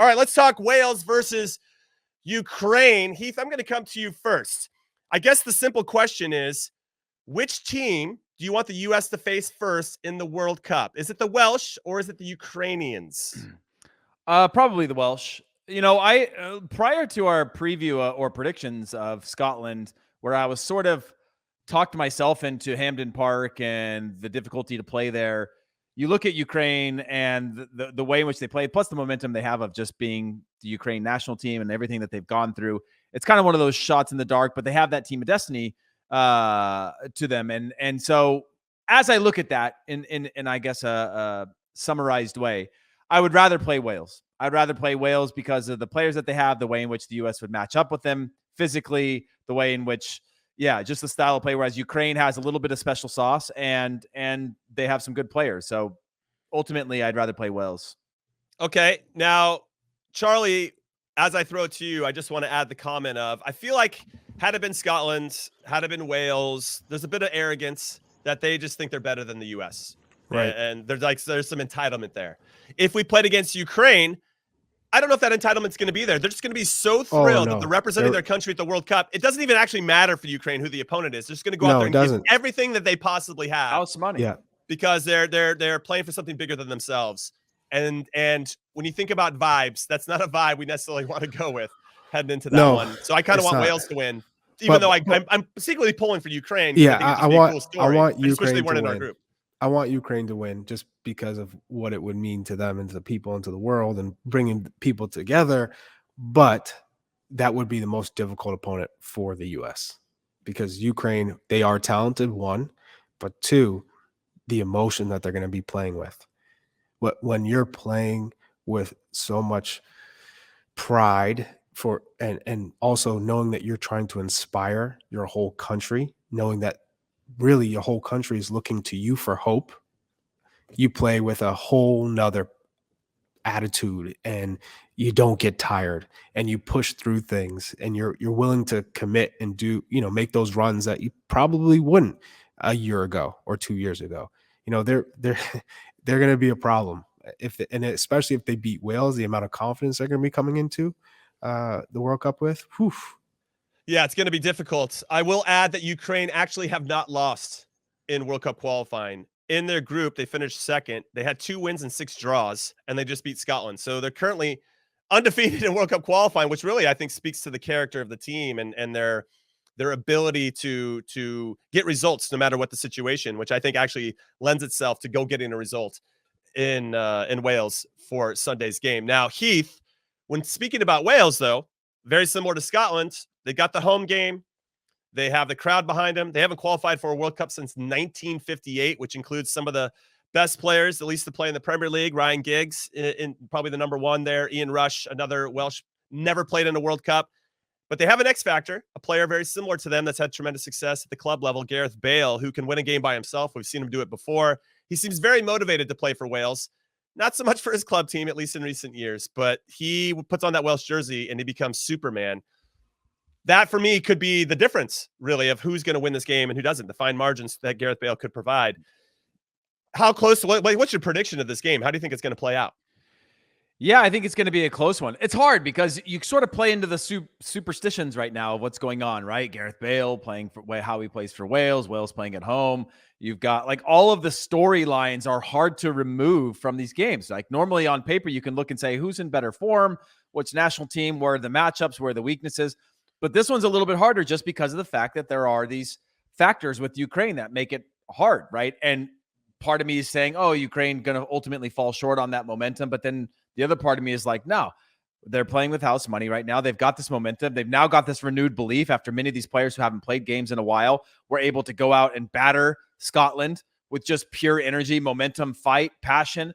All right, let's talk Wales versus Ukraine. Heath, I'm going to come to you first. I guess the simple question is, which team do you want the U.S. to face first in the World Cup? Is it the Welsh or is it the Ukrainians? Probably the Welsh. I prior to our preview or predictions of Scotland, where I was sort of talked myself into Hampden Park and the difficulty to play there. You look at Ukraine and the way in which they played, plus the momentum they have of just being the Ukraine national team and everything that they've gone through. It's kind of one of those shots in the dark, but they have that team of destiny to them. And so as I look at that in I guess a summarized way, I would rather play Wales. I'd rather play Wales because of the players that they have, the way in which the U.S. would match up with them physically, the way in which, just the style of play. Whereas Ukraine has a little bit of special sauce and they have some good players. So ultimately, I'd rather play Wales. Okay. Now, Charlie, as I throw it to you, I just want to add the comment of, I feel like had it been Scotland, had it been Wales, there's a bit of arrogance that they just think they're better than the U.S. Right. And there's some entitlement there. If we played against Ukraine, I don't know if that entitlement's going to be there. They're just going to be so thrilled that they're representing their country at the World Cup. It doesn't even actually matter for Ukraine who the opponent is. They're just going to go out there and give everything that they possibly have. House money. Yeah. Because they're playing for something bigger than themselves. And when you think about vibes, that's not a vibe we necessarily want to go with heading into that one. So I kind of want Wales to win, even though I'm secretly pulling for Ukraine. Yeah, I want Ukraine they weren't to in our win. group. I want Ukraine to win just because of what it would mean to them and to the people and to the world and bringing people together. But that would be the most difficult opponent for the U.S. because Ukraine, they are talented, one, but two, the emotion that they're going to be playing with. When you're playing with so much pride and also knowing that you're trying to inspire your whole country, knowing that really your whole country is looking to you for hope, you play with a whole nother attitude and you don't get tired and you push through things and you're willing to commit and do, make those runs that you probably wouldn't a year ago or 2 years ago. They're going to be a problem and especially if they beat Wales, the amount of confidence they're going to be coming into the World Cup with. Whew. Yeah, it's going to be difficult. I will add that Ukraine actually have not lost in World Cup qualifying. In their group, they finished second. They had 2 wins and 6 draws, and they just beat Scotland. So they're currently undefeated in World Cup qualifying, which really I think speaks to the character of the team and their ability to get results no matter what the situation, which I think actually lends itself to go getting a result in Wales for Sunday's game. Now, Heath, when speaking about Wales, though, very similar to Scotland, they got the home game. They have the crowd behind them. They haven't qualified for a World Cup since 1958, which includes some of the best players, at least to play in the Premier League. Ryan Giggs, in probably the number one there. Ian Rush, another Welsh, never played in a World Cup. But they have an X factor, a player very similar to them that's had tremendous success at the club level, Gareth Bale, who can win a game by himself. We've seen him do it before. He seems very motivated to play for Wales. Not so much for his club team, at least in recent years, but he puts on that Welsh jersey and he becomes Superman. That, for me, could be the difference, really, of who's going to win this game and who doesn't, the fine margins that Gareth Bale could provide. How close? What's your prediction of this game? How do you think it's going to play out? Yeah, I think it's going to be a close one. It's hard because you sort of play into the superstitions right now of what's going on, right? Gareth Bale playing for how he plays for Wales, Wales playing at home. You've got all of the storylines are hard to remove from these games. Like normally on paper, you can look and say who's in better form, which national team, where are the matchups, where are the weaknesses. But this one's a little bit harder just because of the fact that there are these factors with Ukraine that make it hard, right? And part of me is saying, oh, Ukraine going to ultimately fall short on that momentum. But then the other part of me is like, no, they're playing with house money right now. They've got this momentum. They've now got this renewed belief after many of these players who haven't played games in a while were able to go out and batter Scotland with just pure energy, momentum, fight, passion.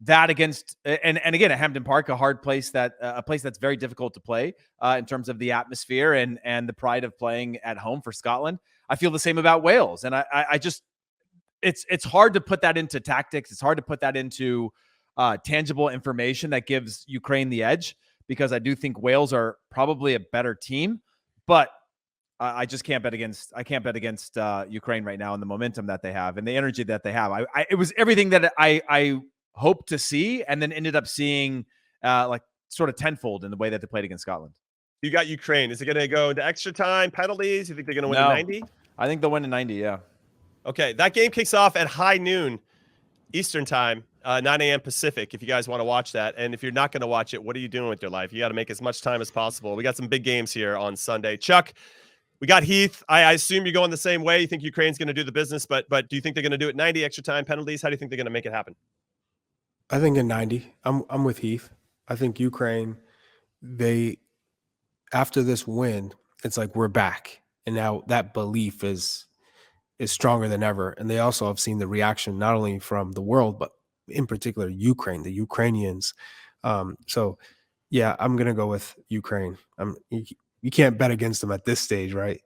That against and again at Hampden Park, a hard place a place that's very difficult to play in terms of the atmosphere and the pride of playing at home for Scotland. I feel the same about Wales, and I just it's hard to put that into tactics. It's hard to put that into tangible information that gives Ukraine the edge because I do think Wales are probably a better team, but I just can't bet against. I can't bet against Ukraine right now and the momentum that they have and the energy that they have. It was everything that I hoped to see, and then ended up seeing sort of tenfold in the way that they played against Scotland. You got Ukraine. Is it going to go into extra time, penalties? You think they're going to win No. in 90? I think they'll win in 90. Yeah. Okay, that game kicks off at high noon Eastern time, 9 a.m. Pacific, if you guys want to watch that. And if you're not going to watch it, what are you doing with your life? You got to make as much time as possible. We got some big games here on Sunday. Chuck, we got Heath. I assume you're going the same way. You think Ukraine's going to do the business, but do you think they're going to do it 90 extra time penalties? How do you think they're going to make it happen? I think in 90. I'm with Heath. I think Ukraine, after this win, it's like we're back. And now that belief is stronger than ever. And they also have seen the reaction not only from the world, but in particular Ukraine, the Ukrainians. So yeah, I'm gonna go with Ukraine. You can't bet against them at this stage, right?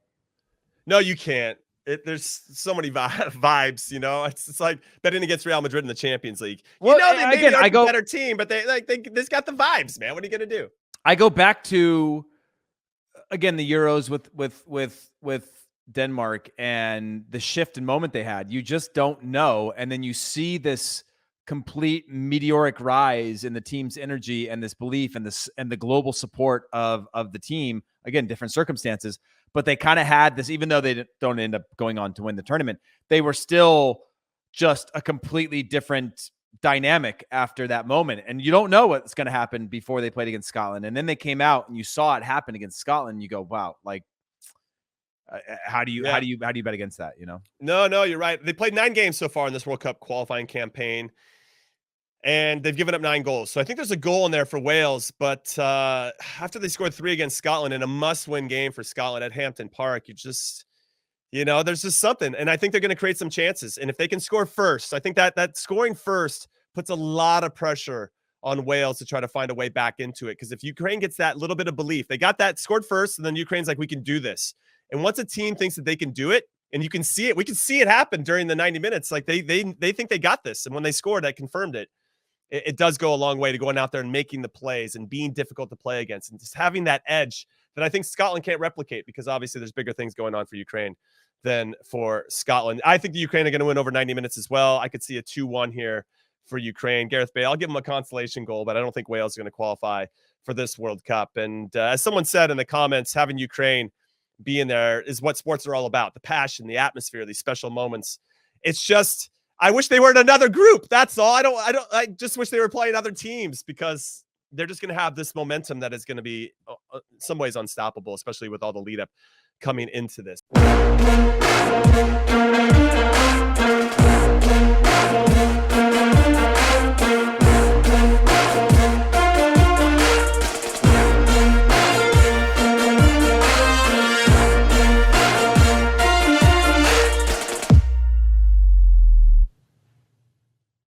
No, you can't. There's so many vibes, you know. It's like betting against Real Madrid in the Champions League. Well, you know, they maybe again, are a better team, but they just got the vibes, man. What are you gonna do? I go back to again the Euros with Denmark and the shift in moment they had. You just don't know, and then you see this complete meteoric rise in the team's energy and this belief and the global support of the team. Again, different circumstances, but they kind of had this, even though they don't end up going on to win the tournament, they were still just a completely different dynamic after that moment. And you don't know what's going to happen before they played against Scotland. And then they came out and you saw it happen against Scotland. You go, wow, like, how do you bet against that? You know? No, you're right. They played 9 games so far in this World Cup qualifying campaign, and they've given up 9 goals. So I think there's a goal in there for Wales. But after they scored 3 against Scotland in a must-win game for Scotland at Hampton Park, there's just something. And I think they're going to create some chances. And if they can score first, I think that scoring first puts a lot of pressure on Wales to try to find a way back into it. Because if Ukraine gets that little bit of belief, they got that scored first, and then Ukraine's like, we can do this. And once a team thinks that they can do it, and you can see it, we can see it happen during the 90 minutes. Like they think they got this. And when they scored, I confirmed it. It does go a long way to going out there and making the plays and being difficult to play against and just having that edge that I think Scotland can't replicate, because obviously there's bigger things going on for Ukraine than for Scotland. I think the Ukraine are going to win over 90 minutes as well. I could see a 2-1 here for Ukraine. Gareth Bale, I'll give him a consolation goal, but I don't think Wales is going to qualify for this World Cup. And as someone said in the comments, having Ukraine being there is what sports are all about. The passion, the atmosphere, these special moments. It's just, I wish they were in another group. That's all. I just wish they were playing other teams, because they're just going to have this momentum that is going to be in some ways unstoppable, especially with all the lead up coming into this.